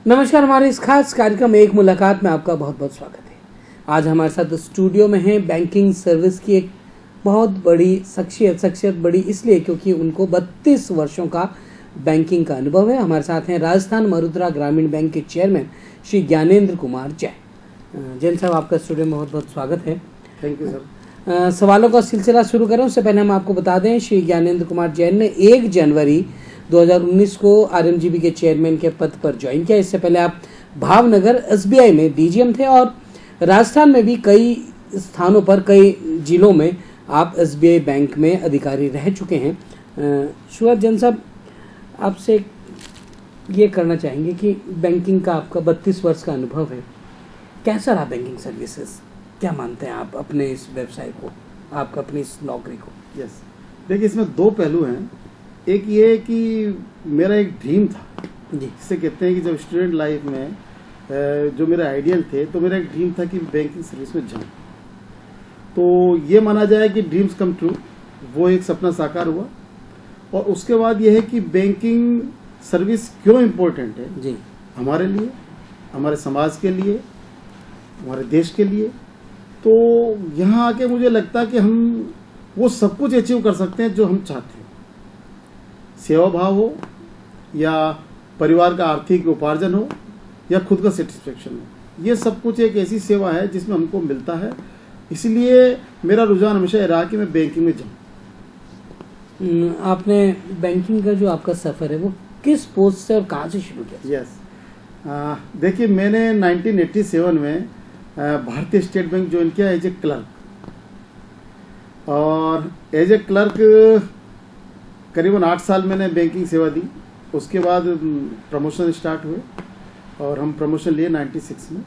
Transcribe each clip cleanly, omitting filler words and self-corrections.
नमस्कार, हमारे इस खास कार्यक्रम एक मुलाकात में आपका बहुत बहुत स्वागत है। आज हमारे साथ स्टूडियो में है बैंकिंग सर्विस की एक बहुत बड़ी शख्सियत बड़ी इसलिए क्योंकि उनको 32 वर्षों का बैंकिंग का अनुभव है। हमारे साथ हैं राजस्थान मरुद्रा ग्रामीण बैंक के चेयरमैन श्री ज्ञानेंद्र कुमार जैन। जैन साहब, आपका स्टूडियो में बहुत बहुत स्वागत है। Thank you sir. सवालों का सिलसिला शुरू करें उससे पहले हम आपको बता दें, श्री ज्ञानेंद्र कुमार जैन ने 1 जनवरी 2019 को आरएमजीबी के चेयरमैन के पद पर ज्वाइन किया। इससे पहले आप भावनगर एसबीआई में डीजीएम थे और राजस्थान में भी कई स्थानों पर कई जिलों में आप एसबीआई बैंक में अधिकारी रह चुके हैं। शुरुआत जैन साहब, आपसे ये करना चाहेंगे कि बैंकिंग का आपका 32 वर्ष का अनुभव है, कैसा रहा बैंकिंग सर्विसेज? क्या मानते हैं आप अपने इस व्यवसाय को, आपका अपनी इस नौकरी को? यस, देखिए इसमें 2 पहलू हैं। एक ये कि मेरा एक ड्रीम था जी, जिसे कहते हैं कि जब स्टूडेंट लाइफ में जो मेरा आइडियल थे, तो मेरा एक ड्रीम था कि बैंकिंग सर्विस में जाऊं। तो ये माना जाए कि ड्रीम्स कम ट्रू, वो एक सपना साकार हुआ। और उसके बाद ये है कि बैंकिंग सर्विस क्यों इम्पोर्टेंट है जी, हमारे लिए, हमारे समाज के लिए, हमारे देश के लिए। तो यहाँ आके मुझे लगता कि हम वो सब कुछ अचीव कर सकते हैं जो हम चाहते हैं। सेवा भाव हो या परिवार का आर्थिक उपार्जन हो या खुद का सेटिस्फेक्शन हो, ये सब कुछ एक ऐसी सेवा है जिसमें हमको मिलता है। इसलिए मेरा रुझान हमेशा ये रहा कि मैं बैंकिंग में जाऊँ। आपने बैंकिंग का जो आपका सफ़र है वो किस पोस्ट से और कहाँ से शुरू किया? यस, देखिए मैंने 1987 में भारतीय स्टेट बैंक ज्वाइन किया एज ए क्लर्क, और एज ए क्लर्क करीबन 8 साल मैंने बैंकिंग सेवा दी। उसके बाद प्रमोशन स्टार्ट हुए और हम प्रमोशन लिए 96 में,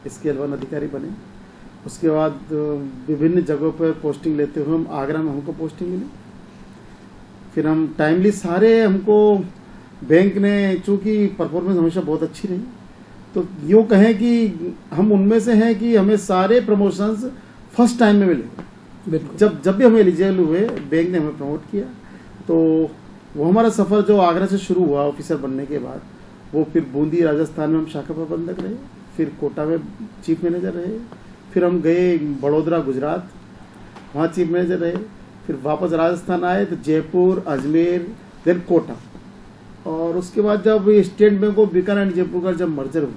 स्केल 1 अधिकारी बने। उसके बाद विभिन्न जगहों पर पोस्टिंग लेते हुए हम आगरा में हमको पोस्टिंग मिली। फिर हम टाइमली सारे हमको बैंक ने, चूँकि परफॉर्मेंस हमेशा बहुत अच्छी रही, तो यूँ कहें कि हम उनमें से हैं कि हमें सारे प्रमोशंस फर्स्ट टाइम में मिले। जब भी हम एलिजिबल हुए, बैंक ने हमें प्रमोट किया। तो वो हमारा सफ़र जो आगरा से शुरू हुआ ऑफिसर बनने के बाद, वो फिर बूंदी राजस्थान में हम शाखा प्रबंधक रहे, फिर कोटा में चीफ मैनेजर रहे, फिर हम गए बड़ौदा गुजरात, वहाँ चीफ मैनेजर रहे, फिर वापस राजस्थान आए तो जयपुर, अजमेर, देन कोटा। और उसके बाद जब state bank of Bikaner and Jaipur का जब मर्जर हुआ,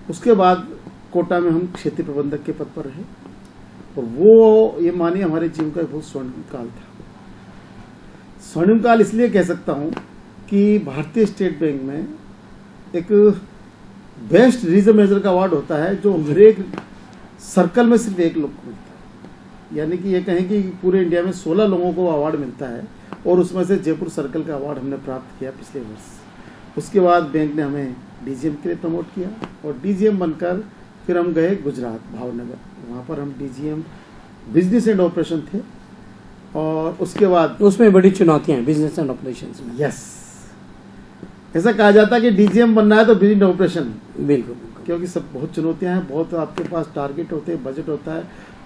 उसके बाद कोटा में हम क्षेत्रीय प्रबंधक के पद पर रहे। और वो ये मानिए हमारे जीवन का बहुत स्वर्णिम काल था। स्वर्णिम काल इसलिए कह सकता हूँ कि भारतीय स्टेट बैंक में एक बेस्ट रीजन मैनेजर का अवार्ड होता है जो हर एक सर्कल में सिर्फ एक लोग को मिलता है। यानी कि ये कहें कि पूरे इंडिया में 16 लोगों को अवार्ड मिलता है और उसमें से जयपुर सर्कल का अवार्ड हमने प्राप्त किया पिछले वर्ष। उसके बाद बैंक ने हमें डीजीएम के लिए प्रमोट किया और डीजीएम बनकर फिर हम गए गुजरात भावनगर, वहाँ पर हम डीजीएम बिजनेस एंड ऑपरेशन थे। और उसके बाद उसमें बड़ी चुनौतियां हैं बिजनेस एंड ऑपरेशंस में। यस, ऐसा कहा जाता है कि डीजीएम बनना है तो बिजनेस ऑपरेशन। बिल्कुल, क्योंकि सब बहुत चुनौतियां हैं, बहुत आपके पास टारगेट होते हैं, बजट होता है,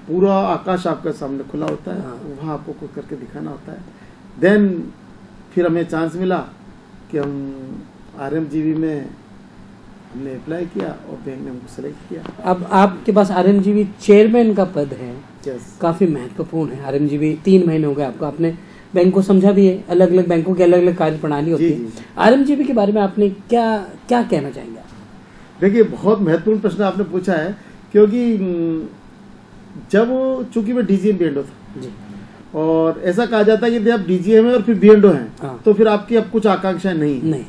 पूरा आकाश आपके सामने खुला होता है, वहाँ आपको कुछ करके दिखाना होता है। देन फिर हमें चांस मिला कि हम आरएमजीबी में हमने अप्लाई किया और बैंक ने हमको सेलेक्ट किया। अब आपके पास आरएमजीबी चेयरमैन का पद है, काफी महत्वपूर्ण है। आरएमजीबी 3 महीने हो गए आपको, आपने बैंक को समझा भी है, अलग अलग बैंकों की अलग अलग कार्य प्रणाली होती है। आरएमजीबी के बारे में आपने क्या क्या कहना चाहेंगे? देखिए बहुत महत्वपूर्ण प्रश्न आपने पूछा है, क्योंकि जब चूंकि मैं डीजीएम बीएनडो था जी, और ऐसा कहा जाता है कि आप डीजीएम है और फिर बीएनडो हैं, तो फिर आपकी अब कुछ आकांक्षाएं नहीं।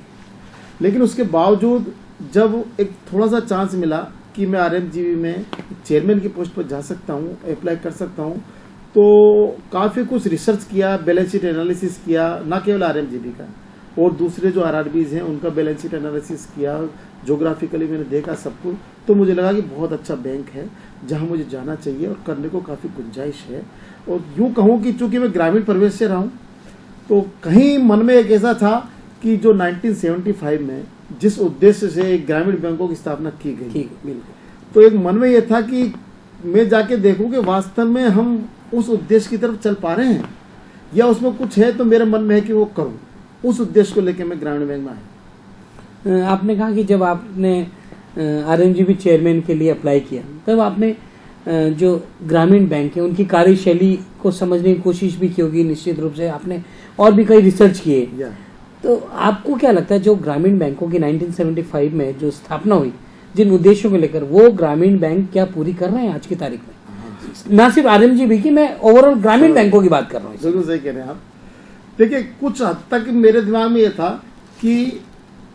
लेकिन उसके बावजूद जब एक थोड़ा सा चांस मिला कि मैं आरएमजीबी में चेयरमैन की पोस्ट पर जा सकता हूँ, अप्लाई कर सकता हूँ, तो काफ़ी कुछ रिसर्च किया, बैलेंस शीट एनालिसिस किया, ना केवल आरएमजीबी का और दूसरे जो आरआरबीज हैं उनका बैलेंस शीट एनालिसिस किया, ज्योग्राफिकली मैंने देखा सब कुछ। तो मुझे लगा कि बहुत अच्छा बैंक है जहाँ मुझे जाना चाहिए और करने को काफ़ी गुंजाइश है। और यूँ कहूँ कि चूँकि मैं ग्रामीण परिवेश से रहा हूँ, तो कहीं मन में एक ऐसा था कि जो 1975 में जिस उद्देश्य से ग्रामीण बैंकों की स्थापना की गई, तो एक मन में यह था कि मैं जाके देखूं कि वास्तव में हम उस उद्देश्य की तरफ चल पा रहे हैं या उसमें कुछ है, तो मेरे मन में है कि वो करूं। उस उद्देश्य को लेकर मैं ग्रामीण बैंक में आया। आपने कहा कि जब आपने आरएमजीबी चेयरमैन के लिए अप्लाई किया तब आपने जो ग्रामीण बैंक है उनकी कार्यशैली को समझने की कोशिश भी की होगी, निश्चित रूप से आपने और भी कई रिसर्च किए। या तो आपको क्या लगता है जो ग्रामीण बैंकों की 1975 में जो स्थापना हुई जिन उद्देश्यों को लेकर, वो ग्रामीण बैंक क्या पूरी कर रहे हैं आज की तारीख में? ना सिर्फ आरएमजीबी की, मैं ओवरऑल ग्रामीण बैंकों की बात कर रहा हूँ। बिल्कुल सही कह रहे हैं आप। देखिए, कुछ हद तक मेरे दिमाग में ये था कि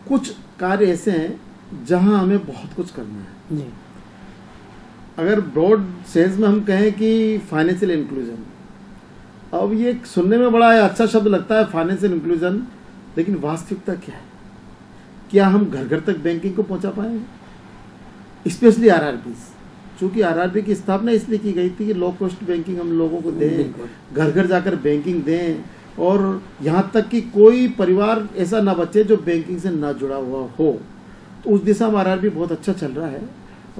कुछ कार्य ऐसे हैं जहां हमें बहुत कुछ करना है। जी। अगर ब्रॉड सेंस में हम कहें कि फाइनेंशियल इंक्लूजन, अब ये सुनने में बड़ा अच्छा शब्द लगता है फाइनेंशियल इंक्लूजन, लेकिन वास्तविकता क्या है? क्या हम घर घर तक बैंकिंग को पहुंचा पाए? स्पेशली आरआरबी, चूंकि आरआरबी की स्थापना इसलिए की गई थी कि लो कॉस्ट बैंकिंग हम लोगों को दें, घर घर जाकर बैंकिंग दें, और यहाँ तक कि कोई परिवार ऐसा ना बचे जो बैंकिंग से ना जुड़ा हुआ हो। तो उस दिशा में आरआरबी बहुत अच्छा चल रहा है।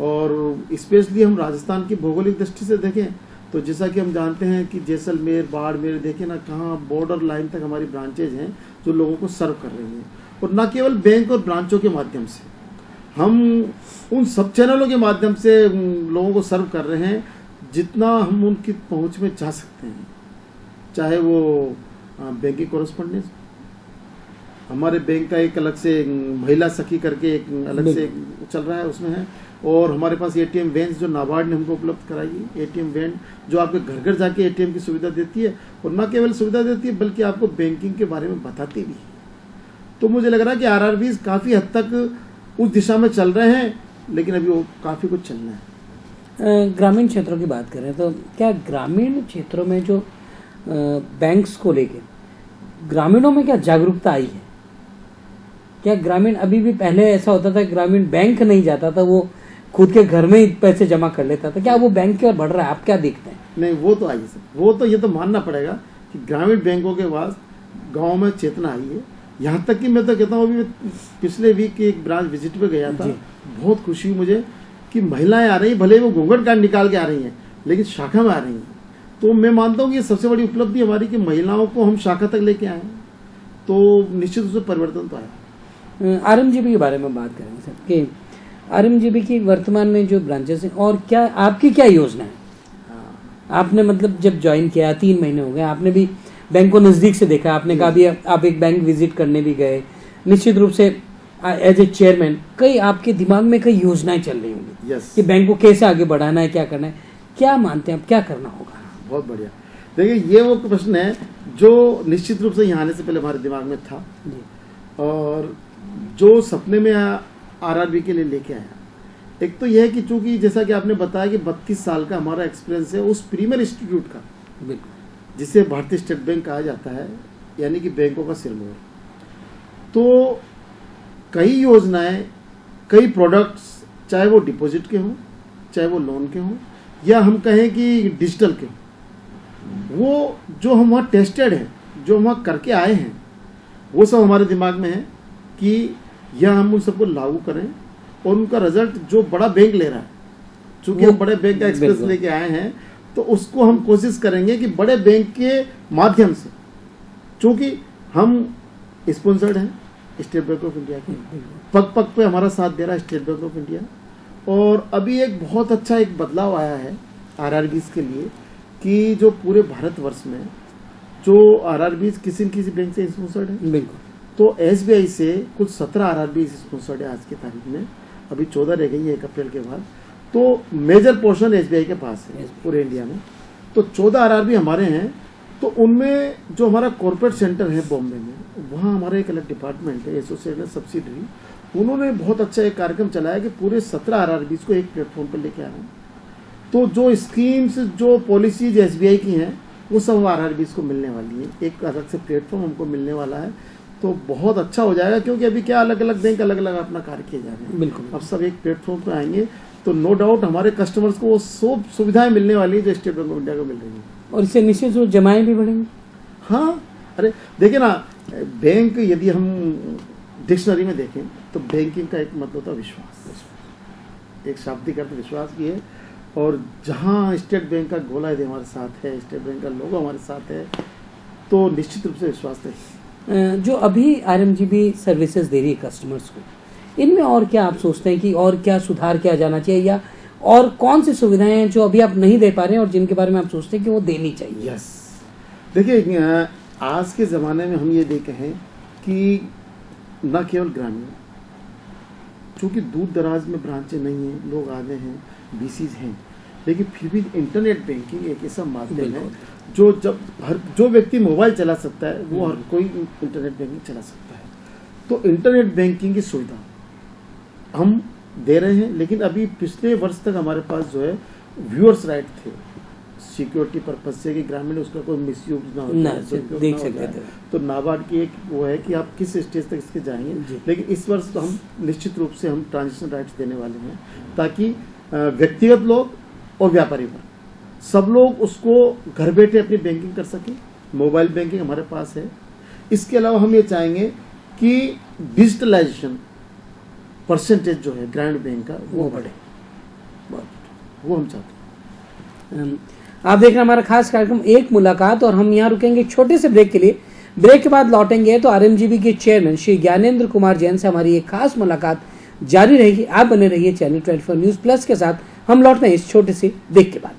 और स्पेशली हम राजस्थान की भौगोलिक दृष्टि से देखें तो जैसा कि हम जानते हैं कि जैसलमेर, बाड़मेर, देखें ना कहाँ बॉर्डर लाइन तक हमारी ब्रांचेज हैं जो लोगों को सर्व कर रही हैं। और न केवल बैंक और ब्रांचों के माध्यम से, हम उन सब चैनलों के माध्यम से लोगों को सर्व कर रहे हैं जितना हम उनकी पहुंच में जा सकते हैं। चाहे वो बैंकिंग कॉरेस्पॉन्डेंस, हमारे बैंक का एक अलग से महिला सखी करके एक अलग से चल रहा है, उसमें है। और हमारे पास एटीएम वैन जो नाबार्ड ने हमको उपलब्ध कराई है, एटीएम वैन जो आपके घर घर जाके एटीएम की सुविधा देती है, और न केवल सुविधा देती है बल्कि आपको बैंकिंग के बारे में बताती भी है। तो मुझे लग रहा है कि आरआरबी काफ़ी हद तक उस दिशा में चल रहे हैं, लेकिन अभी वो काफ़ी कुछ चलना है। ग्रामीण क्षेत्रों की बात करें तो क्या ग्रामीण क्षेत्रों में जो बैंक्स को लेके ग्रामीणों में क्या जागरूकता आई है? क्या ग्रामीण अभी भी, पहले ऐसा होता था ग्रामीण बैंक नहीं जाता था, वो खुद के घर में ही पैसे जमा कर लेता था, क्या वो बैंक की ओर बढ़ रहा है? आप क्या देखते हैं? नहीं, वो तो आई है, वो तो ये तो मानना पड़ेगा कि ग्रामीण बैंकों के पास गांव में चेतना आई है। यहाँ तक कि मैं तो कहता हूँ, अभी पिछले वीक एक ब्रांच विजिट पे गया था, बहुत खुशी हुई मुझे कि महिलाएं आ रही, भले वो घूंघट काट निकाल के आ रही हैं, लेकिन शाखा में आ रही हैं। तो मैं मानता हूँ कि ये सबसे बड़ी उपलब्धि हमारी कि महिलाओं को हम शाखा तक लेके आए, तो निश्चित रूप से परिवर्तन तो आया। आरएमजीबी के बारे में बात करेंगे सर कि आरएमजीबी की वर्तमान में जो ब्रांचेस हैं, और क्या आपकी क्या योजना है? आपने मतलब जब ज्वाइन किया 3 महीने हो गए, आपने भी बैंक को नज़दीक से देखा, आपने कहा भी आप एक बैंक विजिट करने भी गए, निश्चित रूप से एज ए चेयरमैन कई आपके दिमाग में कई योजनाएं चल रही होंगी कि बैंक को कैसे आगे बढ़ाना है, क्या करना है, क्या मानते हैं आप क्या करना होगा? बहुत बढ़िया। देखिए, ये वो प्रश्न है जो निश्चित रूप से यहाँ आने से पहले हमारे दिमाग में था, और जो सपने में आरआरबी के लिए लेके आया। एक तो यह है कि चूंकि जैसा कि आपने बताया कि 32 साल का हमारा एक्सपीरियंस है उस प्रीमियर इंस्टीट्यूट का, जिसे भारतीय स्टेट बैंक कहा जाता है, यानी कि बैंकों का सिरमौर। तो कई योजनाएं, कई प्रोडक्ट्स, चाहे वो डिपॉजिट के हों, चाहे वो लोन के हों, या हम कहें कि डिजिटल के हों, वो जो हम वहाँ टेस्टेड हैं, जो हम वहाँ करके आए हैं, वो सब हमारे दिमाग में है कि यह हम उन सबको लागू करें, और उनका रिजल्ट जो बड़ा बैंक ले रहा है, चूंकि हम बड़े बैंक का एक्सपीरियंस लेके आए हैं, तो उसको हम कोशिश करेंगे कि बड़े बैंक के माध्यम से, चूंकि हम स्पॉन्सर्ड हैं स्टेट बैंक ऑफ इंडिया के, पग पग पे हमारा साथ दे रहा है स्टेट बैंक ऑफ इंडिया। और अभी एक बहुत अच्छा एक बदलाव आया है आरआरबीज के लिए कि जो पूरे भारतवर्ष में जो आरआरबीज किसी न किसी बैंक से स्पॉन्सर्ड है। बिल्कुल। तो एसबीआई से कुछ 17 आरआरबीज स्पॉन्सर्ड है आज की तारीख में, अभी 14 रह गई है 1 अप्रैल के बाद। तो मेजर पोर्शन एसबीआई के पास है पूरे इंडिया में। तो 14 आरआरबी हमारे हैं। तो उनमें जो हमारा कॉर्पोरेट सेंटर है बॉम्बे में, वहाँ हमारा एक अलग डिपार्टमेंट है, एसोसिएटेड सब्सिडरी। उन्होंने बहुत अच्छा एक कार्यक्रम चलाया कि पूरे 17 आरआरबीज को एक प्लेटफॉर्म पर लेके आ रहे हैं। तो जो स्कीम्स, जो पॉलिसीज एसबीआई की हैं, वो सब आरआरबीज को मिलने वाली है। एक अलग से प्लेटफॉर्म हमको मिलने वाला है, तो बहुत अच्छा हो जाएगा, क्योंकि अभी क्या अलग अलग बैंक अलग अलग अपना कार्य किए जा रहे हैं। बिल्कुल। अब सब एक प्लेटफॉर्म पे आएंगे, तो नो डाउट हमारे कस्टमर्स को वो सब सुविधाएं मिलने वाली है जो स्टेट बैंक ऑफ इंडिया को मिल रही है, और इससे निश्चित रूप जमाएं भी बढ़ेंगी। हाँ, अरे देखिए ना, बैंक यदि हम डिक्शनरी में देखें तो बैंकिंग का एक मतलब होता है विश्वास, एक शाब्दिक अर्थ विश्वास की है। और जहाँ स्टेट बैंक का गोला यदि हमारे साथ है, स्टेट बैंक का लोगो हमारे साथ है, तो निश्चित रूप से विश्वास है। जो अभी आरएमजीबी सर्विसेज दे रही है कस्टमर्स को, इनमें और क्या आप सोचते हैं कि और क्या सुधार किया जाना चाहिए, या और कौन सी सुविधाएं हैं जो अभी आप नहीं दे पा रहे हैं और जिनके बारे में आप सोचते हैं कि वो देनी चाहिए? यस, देखिए आज के ज़माने में हम ये देखे हैं कि न केवल ग्रामीण, चूँकि दूर दराज में ब्रांचें नहीं हैं, लोग आगे हैं, बीसीज हैं, लेकिन फिर भी इंटरनेट बैंकिंग एक ऐसा माध्यम है जो व्यक्ति मोबाइल चला सकता है वो हर कोई इंटरनेट बैंकिंग चला सकता है। तो इंटरनेट बैंकिंग की सुविधा हम दे रहे हैं, लेकिन अभी पिछले वर्ष तक हमारे पास जो है व्यूअर्स राइट थे, सिक्योरिटी पर्पज से कि ग्रामीण उसका कोई मिसयूज ना हो देख सकते थे। तो नाबार्ड की एक वो है कि आप किस स्टेज तक इसके जाएंगे, लेकिन इस वर्ष तो हम निश्चित रूप से हम ट्रांजेक्शन राइट्स देने वाले हैं ताकि व्यक्तिगत लोग और व्यापारी वर्ग सब लोग उसको घर बैठे अपनी बैंकिंग कर सकें। मोबाइल बैंकिंग हमारे पास है। इसके अलावा हम ये चाहेंगे कि डिजिटलाइजेशन परसेंटेज जो है ग्रामीण बैंक का वो बढ़े, वो हम चाहते हैं। आप देख रहे हैं हमारा खास कार्यक्रम एक मुलाकात, और हम यहाँ रुकेंगे छोटे से ब्रेक के लिए। ब्रेक के बाद लौटेंगे तो आरएमजीबी के चेयरमैन श्री ज्ञानेंद्र कुमार जैन से हमारी एक खास मुलाकात जारी रहेगी। आप बने रहिए चैनल 24 न्यूज प्लस के साथ। हम लौटते हैं इस छोटे से ब्रेक के बाद।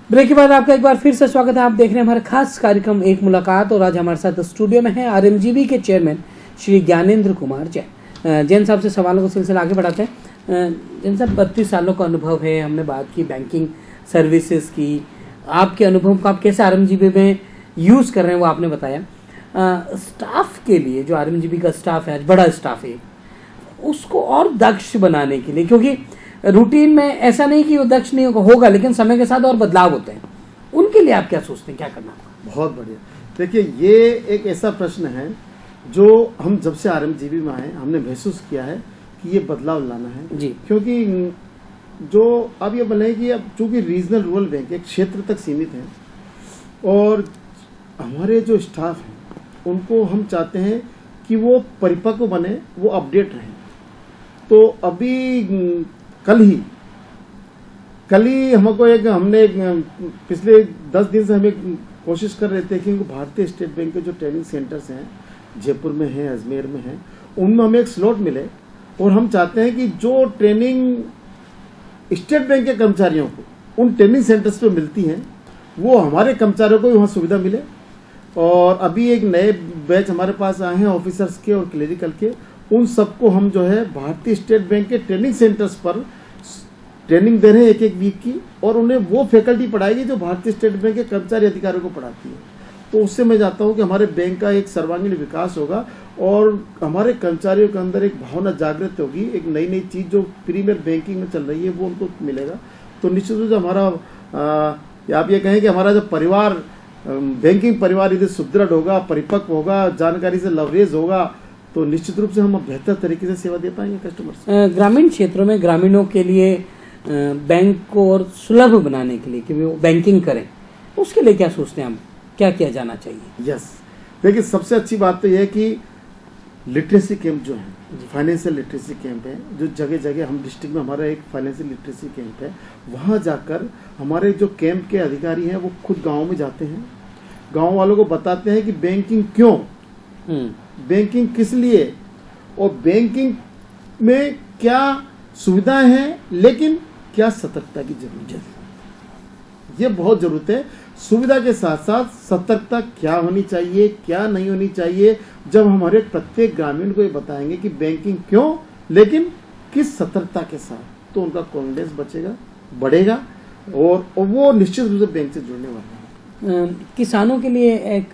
ब्रेक के बाद आपका एक बार फिर से स्वागत है। आप देख रहे हैं हमारा खास कार्यक्रम एक मुलाकात, और आज हमारे साथ स्टूडियो में है आरएमजीबी के चेयरमैन श्री ज्ञानेंद्र कुमार जैन। जैन साहब से सवालों का सिलसिला आगे बढ़ाते हैं। जैन साहब, 32 सालों का अनुभव है, हमने बात की बैंकिंग सर्विसेज की, आपके अनुभव को आप कैसे आरएमजीबी में यूज़ कर रहे हैं वो आपने बताया। स्टाफ के लिए, जो आरएमजीबी का स्टाफ है, आज बड़ा स्टाफ है, उसको और दक्ष बनाने के लिए, क्योंकि रूटीन में ऐसा नहीं कि वो दक्ष नहीं होगा, लेकिन समय के साथ और बदलाव होते हैं, उनके लिए आप क्या सोचते हैं, क्या करना होगा? बहुत बढ़िया। देखिए, ये एक ऐसा प्रश्न है जो हम जब से आरएमजीबी में आए हमने महसूस किया है कि ये बदलाव लाना है जी। क्योंकि जो अब ये बोले कि अब चूंकि रीजनल रूरल बैंक एक क्षेत्र तक सीमित है और हमारे जो स्टाफ हैं उनको हम चाहते हैं कि वो परिपक्व बने, वो अपडेट रहें। तो अभी कल ही हमने पिछले 10 दिन से हम एक कोशिश कर रहे थे कि भारतीय स्टेट बैंक के जो ट्रेनिंग सेंटर्स हैं, जयपुर में हैं, अजमेर में हैं, उनमें हमें एक स्लॉट मिले, और हम चाहते हैं कि जो ट्रेनिंग स्टेट बैंक के कर्मचारियों को उन ट्रेनिंग सेंटर्स पे मिलती हैं वो हमारे कर्मचारियों को भी वहाँ सुविधा मिले। और अभी एक नए बैच हमारे पास आए हैं ऑफिसर्स के और क्लरिकल के, उन सबको हम जो है भारतीय स्टेट बैंक के ट्रेनिंग सेंटर्स पर ट्रेनिंग दे रहे हैं एक वीक की, और उन्हें वो फैकल्टी पढ़ाएगी जो भारतीय स्टेट बैंक के कर्मचारी अधिकारियों को पढ़ाती है। तो उससे मैं चाहता हूँ कि हमारे बैंक का एक सर्वांगीण विकास होगा और हमारे कर्मचारियों के अंदर एक भावना जागृत होगी, एक नई नई चीज़ जो प्रीमियर बैंकिंग में चल रही है वो उनको मिलेगा। तो निश्चित रूप से हमारा आप ये कहें कि हमारा जो परिवार, बैंकिंग परिवार यदि सुदृढ़ होगा, परिपक्व होगा, जानकारी से लवरेज होगा, तो निश्चित रूप से हम बेहतर तरीके से सेवा दे पाएंगे कस्टमर्स। ग्रामीण क्षेत्रों में ग्रामीणों के लिए बैंक को और सुलभ बनाने के लिए कि वो बैंकिंग करें, उसके लिए क्या सोचते हैं हम, क्या किया जाना चाहिए? यस, देखिए सबसे अच्छी बात तो यह है कि लिटरेसी कैंप जो है, फाइनेंशियल लिटरेसी कैंप है, जो जगह जगह हम डिस्ट्रिक्ट में हमारा एक फाइनेंशियल लिटरेसी कैंप है, वहाँ जाकर हमारे जो कैंप के अधिकारी हैं वो खुद गाँव में जाते हैं, गाँव वालों को बताते हैं कि बैंकिंग क्यों, बैंकिंग किस लिए, और बैंकिंग में क्या सुविधाएं हैं, लेकिन क्या सतर्कता की जरूरत है। ये बहुत जरूरत है। सुविधा के साथ साथ सतर्कता क्या होनी चाहिए, क्या नहीं होनी चाहिए। जब हमारे प्रत्येक ग्रामीण को ये बताएंगे कि बैंकिंग क्यों, लेकिन किस सतर्कता के साथ, तो उनका कॉन्फिडेंस बढ़ेगा और वो निश्चित रूप से बैंक से जुड़ने वाले हैं। किसानों के लिए एक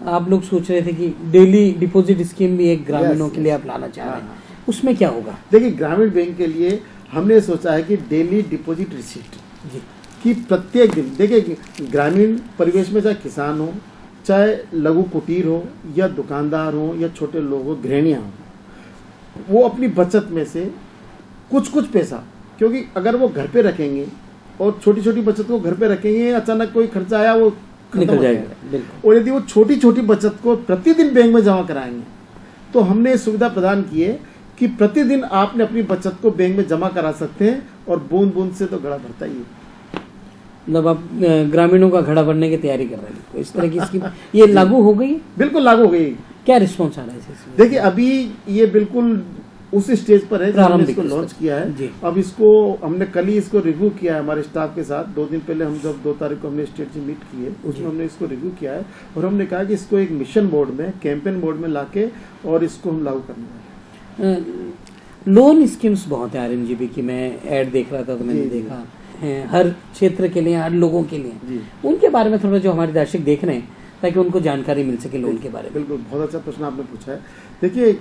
आप लोग सोच रहे थे कि डेली डिपॉजिट स्कीम भी एक ग्रामीणों के लिए आप लाना चाह रहे हैं, उसमें क्या होगा? देखिए ग्रामीण बैंक के लिए हमने सोचा है कि डेली डिपॉजिट रिसीप्ट जी, कि प्रत्येक दिन, देखिए ग्रामीण परिवेश में चाहे किसान हो, चाहे लघु कुटीर हो, या दुकानदार हो, या छोटे लोग हो, गृहणियाँ हो, वो अपनी बचत में से कुछ कुछ पैसा, क्योंकि अगर वो घर पे रखेंगे और छोटी छोटी बचत को घर पे रखेंगे, अचानक कोई खर्चा आया वो निकल जाएगा। और यदि वो छोटी छोटी बचत को प्रतिदिन बैंक में जमा कराएंगे, तो हमने सुविधा प्रदान की है कि प्रतिदिन आपने अपनी बचत को बैंक में जमा करा सकते हैं, और बूंद बूंद से तो घड़ा भरता ही है। मतलब आप ग्रामीणों का घड़ा भरने की तैयारी कर रहे हैं, तो इस तरह की स्कीम ये लागू हो गई? बिल्कुल लागू हो गई। क्या रिस्पॉन्स आ रहा है इसमें? देखिए अभी ये बिल्कुल उस स्टेज पर है, हमने इसको लॉन्च किया है। अब इसको हमने कल ही इसको रिव्यू किया है हमारे स्टाफ के साथ। 2 दिन पहले हम जब 2 तारीख को हमने स्टेट से मीट की है, उसमें हमने इसको रिव्यू किया है, और हमने कहा कि इसको एक मिशन मोड में, कैंपेन मोड में लाके और इसको हम लागू करने वाले हैं। लोन स्कीम्स बहुत है आरएमजीबी की, मैं ऐड देख रहा था तो मैंने देखा है हर क्षेत्र के लिए, हर लोगों के लिए। उनके बारे में थोड़ा जो हमारे दर्शक देख रहे हैं, ताकि उनको जानकारी मिल सके लोन के बारे में। बिल्कुल, बहुत अच्छा प्रश्न आपने पूछा है। देखिए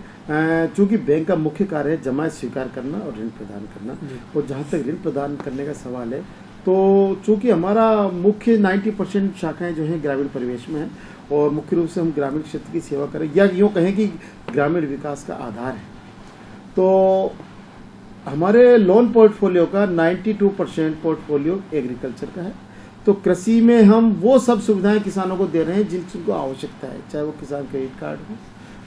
चूंकि बैंक का मुख्य कार्य है जमायत स्वीकार करना और ऋण प्रदान करना, और जहाँ तक ऋण प्रदान करने का सवाल है, तो चूंकि हमारा मुख्य 90% शाखाएं जो हैं ग्रामीण परिवेश में है, और मुख्य रूप से हम ग्रामीण क्षेत्र की सेवा करें, या यूँ कहें कि ग्रामीण विकास का आधार है, तो हमारे लोन पोर्टफोलियो का 92% पोर्टफोलियो एग्रीकल्चर का है। तो कृषि में हम वो सब सुविधाएं किसानों को दे रहे हैं जिनको आवश्यकता है, चाहे वो किसान क्रेडिट कार्ड हो,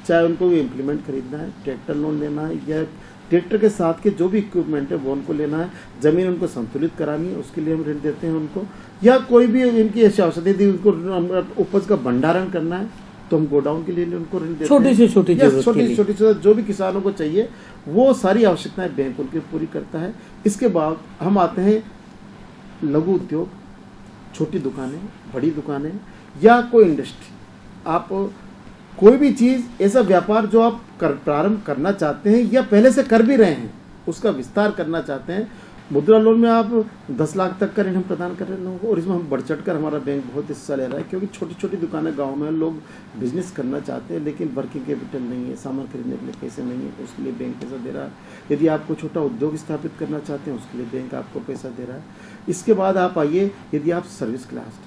चाहे उनको इम्प्लीमेंट खरीदना है, ट्रैक्टर लोन लेना है, या ट्रैक्टर के साथ के जो भी इक्विपमेंट है वो उनको लेना है, जमीन उनको संतुलित करानी है, उसके लिए हम ऋण देते हैं उनको, या कोई भी इनकी आवश्यकता थी, उनको उपज का भंडारण करना है, तो हम गोडाउन के लिए उनको ऋण देते हैं। छोटी से छोटी जो भी किसानों को चाहिए वो सारी आवश्यकताएं बैंक उनकी पूरी करता है। इसके बाद हम आते हैं लघु उद्योग, छोटी दुकानें, बड़ी दुकानें, या कोई इंडस्ट्री, आप कोई भी चीज़, ऐसा व्यापार जो आप प्रारंभ करना चाहते हैं या पहले से कर भी रहे हैं, उसका विस्तार करना चाहते हैं, मुद्रा लोन में आप 10 लाख तक का ऋण हम प्रदान कर रहे हैं लोगों को, और इसमें हम बढ़ चढ़ कर हमारा बैंक बहुत हिस्सा ले रहा है, क्योंकि छोटी छोटी दुकानें गांव में लोग बिजनेस करना चाहते हैं, लेकिन वर्किंग कैपिटल नहीं है, सामान खरीदने के लिए पैसे नहीं है, उसके लिए बैंक पैसा दे रहा है। यदि आपको छोटा उद्योग स्थापित करना चाहते हैं, उसके लिए बैंक आपको पैसा दे रहा है। इसके बाद आप आइए, यदि आप सर्विस क्लास,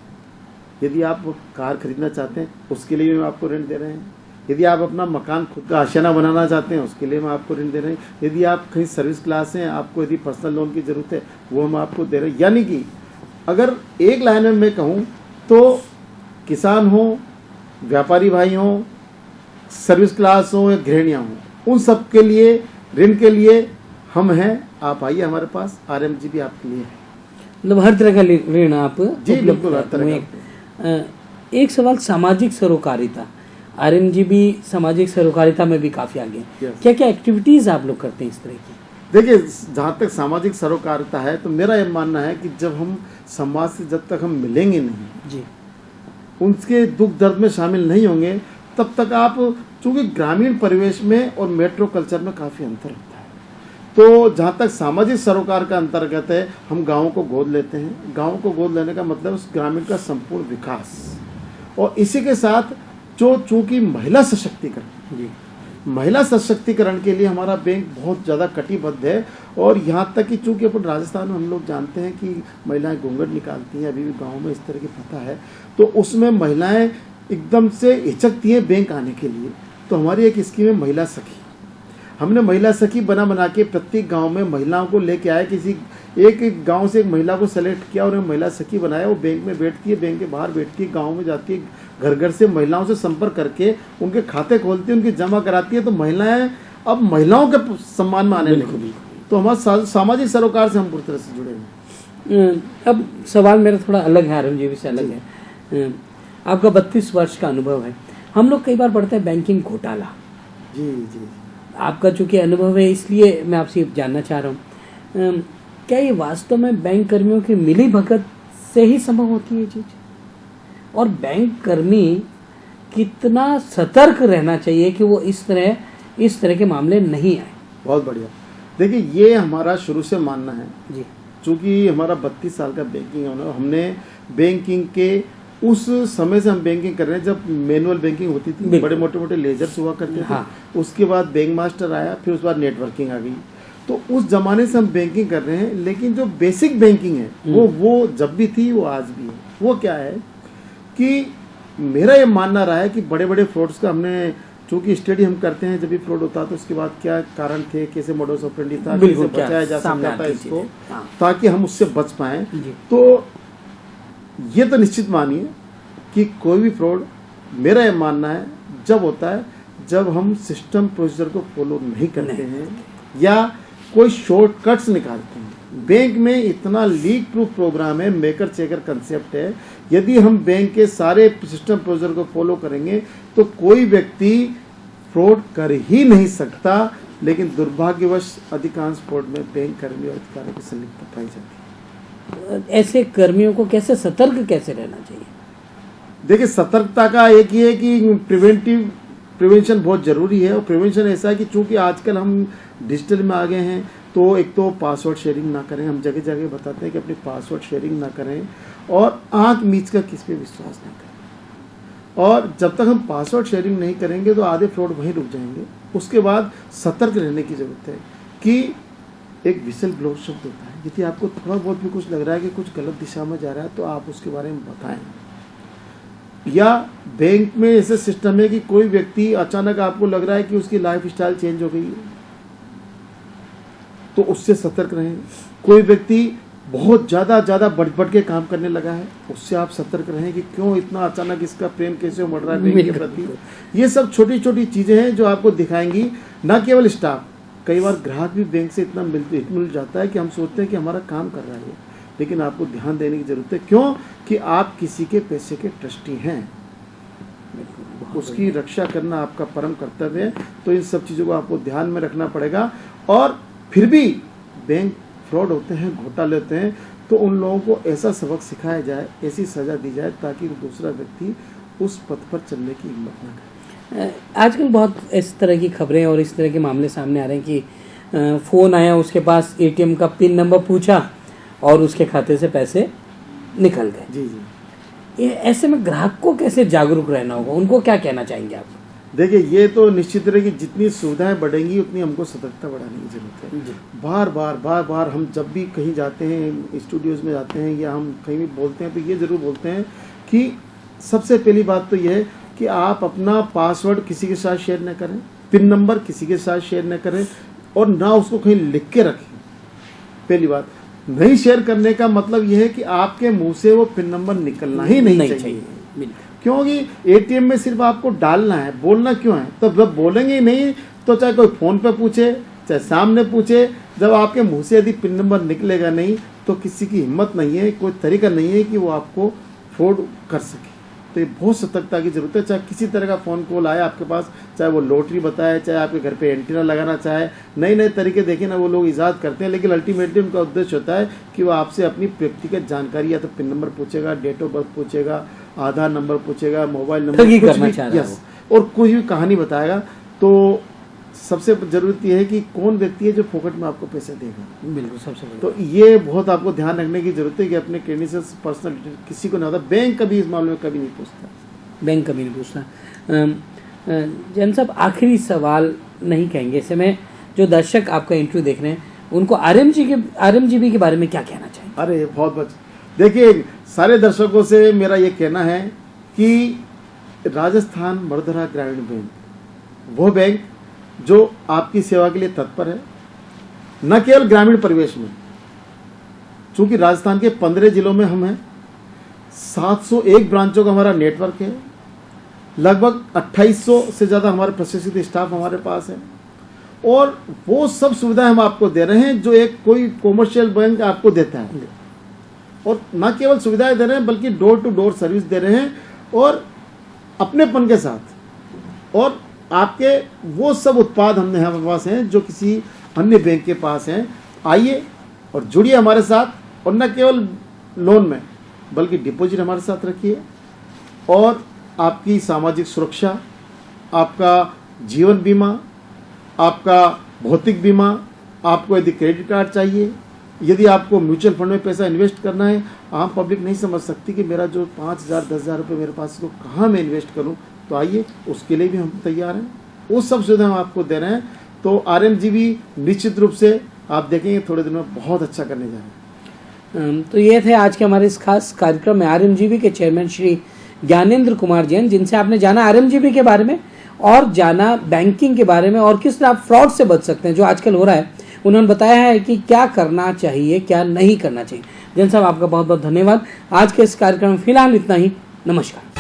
यदि आप कार खरीदना चाहते हैं, उसके लिए हम आपको ऋण दे रहे हैं। यदि आप अपना मकान खुद का आशियाना बनाना चाहते हैं, उसके लिए हम आपको ऋण दे रहे हैं। यदि आप कहीं सर्विस क्लास हैं, आपको यदि पर्सनल लोन की ज़रूरत है, वो हम आपको दे रहे हैं। यानी कि अगर एक लाइन में मैं कहूँ तो किसान हो, व्यापारी भाई हो, सर्विस क्लास हो या गृहिणियाँ हों, उन सब के लिए ऋण के लिए हम हैं। आप आइए हमारे पास, आरएमजीबी आपके लिए है। मतलब हर तरह का ऋण आप जी बिल्कुल, हर तरह का। एक सवाल, सामाजिक सरोकारिता, आरएमजीबी सामाजिक सरोकारिता में भी काफी आगे है। क्या क्या एक्टिविटीज आप लोग करते हैं इस तरह की? देखिए जहाँ तक सामाजिक सरोकारिता है, तो मेरा यह मानना है कि जब हम समाज से जब तक हम मिलेंगे नहीं जी, उनके दुख दर्द में शामिल नहीं होंगे, तब तक आप, चूंकि ग्रामीण परिवेश में और मेट्रो कल्चर में काफ़ी अंतर होता है, तो जहाँ तक सामाजिक सरोकार का अंतर्गत है, हम गाँव को गोद लेते हैं। गाँव को गोद लेने का मतलब उस ग्रामीण का संपूर्ण विकास, और इसी के साथ जो चूंकि महिला सशक्तिकरण, जी, महिला सशक्तिकरण के लिए हमारा बैंक बहुत ज़्यादा कटिबद्ध है। और यहाँ तक कि चूंकि अपन राजस्थान में हम लोग जानते हैं कि महिलाएं घूंघट निकालती हैं, अभी भी गाँव में इस तरह की प्रथा है, तो उसमें महिलाएं एकदम से हिचकती हैं बैंक आने के लिए। तो हमारी एक स्कीम है महिला सखी। हमने महिला सखी बना के प्रत्येक गांव में महिलाओं को लेके आए, किसी एक गांव से एक महिला को सेलेक्ट किया, उन्हें महिला सखी बनाया। वो बैंक में बैठती है, बैंक के बाहर बैठती है, गांव में जाती है, घर घर से महिलाओं से संपर्क करके उनके खाते खोलती है, उनकी जमा कराती है। तो महिलाएं अब महिलाओं के सम्मान में आने लगी। तो हमारा सामाजिक सरोकार से हम पूरी तरह से जुड़े हैं। अब सवाल मेरा थोड़ा अलग है, आरएमजीबी से अलग है। आपका 32 वर्ष का अनुभव है। हम लोग कई बार पढ़ते हैं बैंकिंग घोटाला। जी जी, आपका चूंकि अनुभव है इसलिए मैं आपसे जानना चाह रहा हूँ, क्या ये वास्तव में बैंक कर्मियों की मिली भगत से ही संभव होती है चीज? और बैंक कर्मी कितना सतर्क रहना चाहिए कि वो इस तरह के मामले नहीं आए? बहुत बढ़िया। देखिए, ये हमारा शुरू से मानना है जी, चूँकि हमारा 32 साल का बैंकिंग है, हमने बैंकिंग के उस समय से हम बैंकिंग कर रहे हैं जब मैनुअल बैंकिंग होती थी, बड़े मोटे मोटे लेजर्स हुआ करते थे। हाँ। उसके बाद बैंक मास्टर आया, फिर उसके बाद नेटवर्किंग आ गई। तो उस जमाने से हम बैंकिंग कर रहे हैं, लेकिन जो बेसिक बैंकिंग है वो जब भी थी वो आज भी है। वो क्या है कि मेरा ये मानना रहा है कि बड़े बड़े फ्रॉड्स का हमने चूंकि स्टडी हम करते हैं, जब भी फ्रॉड होता तो उसके बाद क्या कारण थे, कैसे मोडस ऑपरेंडी था, कैसे बचाया जा सकता था इसको, ताकि हम उससे बच पाए। तो ये तो निश्चित मानिए कि कोई भी फ्रॉड, मेरा ये मानना है, जब होता है जब हम सिस्टम प्रोसीजर को फॉलो नहीं करते हैं या कोई शॉर्टकट्स निकालते हैं। बैंक में इतना लीक प्रूफ प्रोग्राम है, मेकर चेकर कंसेप्ट है। यदि हम बैंक के सारे सिस्टम प्रोसीजर को फॉलो करेंगे तो कोई व्यक्ति फ्रॉड कर ही नहीं सकता। लेकिन दुर्भाग्यवश अधिकांश फ्रॉड में बैंक कर्मी और अधिकारियों की संलिप्तता पाई जाती है। ऐसे कर्मियों को कैसे सतर्क कैसे रहना चाहिए? देखिए, सतर्कता का एक ही है कि प्रिवेंशन बहुत जरूरी है। और प्रिवेंशन ऐसा है कि चूंकि आजकल हम डिजिटल में आ गए हैं, तो एक तो पासवर्ड शेयरिंग ना करें। हम जगह जगह बताते हैं कि अपनी पासवर्ड शेयरिंग ना करें और आंख मीच कर किसी पे विश्वास ना करें। और जब तक हम पासवर्ड शेयरिंग नहीं करेंगे तो आधे फ्रॉड वहीं रुक जाएंगे। उसके बाद सतर्क रहने की जरूरत है कि एक विसल ब्लोअर शब्द होता है। यदि आपको थोड़ा बहुत भी कुछ लग रहा है कि कुछ गलत दिशा में जा रहा है तो आप उसके बारे में बताएं। या बैंक में ऐसा सिस्टम है कि कोई व्यक्ति अचानक आपको लग रहा है कि उसकी लाइफ स्टाइल चेंज हो गई है, तो उससे सतर्क रहें। कोई व्यक्ति बहुत ज़्यादा बढ़ के काम करने लगा है, उससे आप सतर्क रहें कि क्यों इतना अचानक इसका प्रेम कैसे उमड़ रहा है बैंक के प्रति। ये सब छोटी छोटी चीज़ें हैं जो आपको दिखाएंगी। न केवल स्टाफ, कई बार ग्राहक भी बैंक से इतना मिल जाता है कि हम सोचते हैं कि हमारा काम कर रहा है, लेकिन आपको ध्यान देने की जरूरत है। क्यों कि आप किसी के पैसे के ट्रस्टी हैं, उसकी रक्षा करना आपका परम कर्तव्य है। तो इन सब चीज़ों को आपको ध्यान में रखना पड़ेगा। और फिर भी बैंक फ्रॉड होते हैं, घोटाले होते हैं, तो उन लोगों को ऐसा सबक सिखाया जाए, ऐसी सज़ा दी जाए ताकि दूसरा व्यक्ति उस पथ पर चलने की हिम्मत ना करे। आजकल बहुत इस तरह की खबरें और इस तरह के मामले सामने आ रहे हैं कि फ़ोन आया, उसके पास एटीएम का पिन नंबर पूछा और उसके खाते से पैसे निकल गए। जी जी, ये ऐसे में ग्राहक को कैसे जागरूक रहना होगा? उनको क्या कहना चाहेंगे आप? देखिए, ये तो निश्चित है कि जितनी सुविधाएं बढ़ेंगी उतनी हमको सतर्कता बढ़ाने की जरूरत है। बार बार हम जब भी कहीं जाते हैं, स्टूडियोज में जाते हैं या हम कहीं भी बोलते हैं, तो ये जरूर बोलते हैं कि सबसे पहली बात तो ये है कि आप अपना पासवर्ड किसी के साथ शेयर न करें, पिन नंबर किसी के साथ शेयर न करें और ना उसको कहीं लिख के रखें। पहली बात, नहीं शेयर करने का मतलब यह है कि आपके मुंह से वो पिन नंबर निकलना ही नहीं चाहिए। क्योंकि एटीएम में सिर्फ आपको डालना है, बोलना क्यों है? तो जब बोलेंगे ही नहीं तो चाहे कोई फ़ोन पे पूछे, चाहे सामने पूछे, जब आपके मुंह से यदि पिन नंबर निकलेगा नहीं तो किसी की हिम्मत नहीं है, कोई तरीका नहीं है कि वो आपको फ्रॉड कर सके। तो ये बहुत सतर्कता की जरूरत है। चाहे किसी तरह का फ़ोन कॉल आए आपके पास, चाहे वो लॉटरी बताए, चाहे आपके घर पे एंटीना लगाना चाहे, नए नए तरीके देखें ना वो लोग ईजाद करते हैं, लेकिन अल्टीमेटली उनका उद्देश्य होता है कि वो आपसे अपनी व्यक्तिगत जानकारी, या तो पिन नंबर पूछेगा, डेट ऑफ बर्थ पूछेगा, आधार नंबर पूछेगा, मोबाइल नंबर, कुछ भी, यस, और कोई भी कहानी बताएगा। तो सबसे जरूरत यह है कि कौन व्यक्ति है जो फोकट में आपको पैसे देगा। बिल्कुल, सबसे बड़ी तो ये बहुत आपको ध्यान रखने की जरूरत है कि अपने क्रेडेंशियल्स, पर्सनल डिटेल किसी को ना होता। बैंक कभी इस मामले में कभी नहीं पूछता, बैंक कभी नहीं पूछता। जैन साहब, आखिरी सवाल नहीं कहेंगे, इसे में जो दर्शक आपका इंटरव्यू देख रहे हैं उनको आरएमजीबी के बारे में क्या कहना चाहिए? अरे बहुत देखिए, सारे दर्शकों से मेरा ये कहना है कि राजस्थान मर्दरा ग्रामीण बैंक वो बैंक जो आपकी सेवा के लिए तत्पर है, न केवल ग्रामीण परिवेश में, चूंकि राजस्थान के 15 जिलों में हम हैं, 701 ब्रांचों का हमारा नेटवर्क है, लगभग 2800 से ज़्यादा हमारे प्रशिक्षित स्टाफ हमारे पास है, और वो सब सुविधाएं हम आपको दे रहे हैं जो एक कोई कॉमर्शियल बैंक आपको देता है। और न केवल सुविधाएं दे रहे हैं बल्कि डोर टू डोर सर्विस दे रहे हैं, और अपनेपन के साथ। और आपके वो सब उत्पाद हमने हमारे पास हैं जो किसी अन्य बैंक के पास हैं। आइए और जुड़िए हमारे साथ, और न केवल लोन में बल्कि डिपॉजिट हमारे साथ रखिए, और आपकी सामाजिक सुरक्षा, आपका जीवन बीमा, आपका भौतिक बीमा, आपको यदि क्रेडिट कार्ड चाहिए, यदि आपको म्यूचुअल फंड में पैसा इन्वेस्ट करना है, आम पब्लिक नहीं समझ सकती कि मेरा जो 5,000 10,000 रुपये मेरे पास इसको कहाँ मैं इन्वेस्ट करूँ, तो आइए उसके लिए भी हम तैयार हैं। वो सब सुविधा हम आपको दे रहे हैं। तो आरएमजीबी निश्चित रूप से आप देखेंगे थोड़े दिन में बहुत अच्छा करने जा रहे हैं। तो ये थे आज के हमारे इस खास कार्यक्रम में आरएमजीबी के चेयरमैन श्री ज्ञानेंद्र कुमार जैन, जिनसे आपने जाना आरएमजीबी के बारे में और जाना बैंकिंग के बारे में और किस तरह आप फ्रॉड से बच सकते हैं जो आजकल हो रहा है। उन्होंने बताया है कि क्या करना चाहिए, क्या नहीं करना चाहिए। जैन साहब, आपका बहुत बहुत धन्यवाद। आज के इस कार्यक्रम में फिलहाल इतना ही। नमस्कार।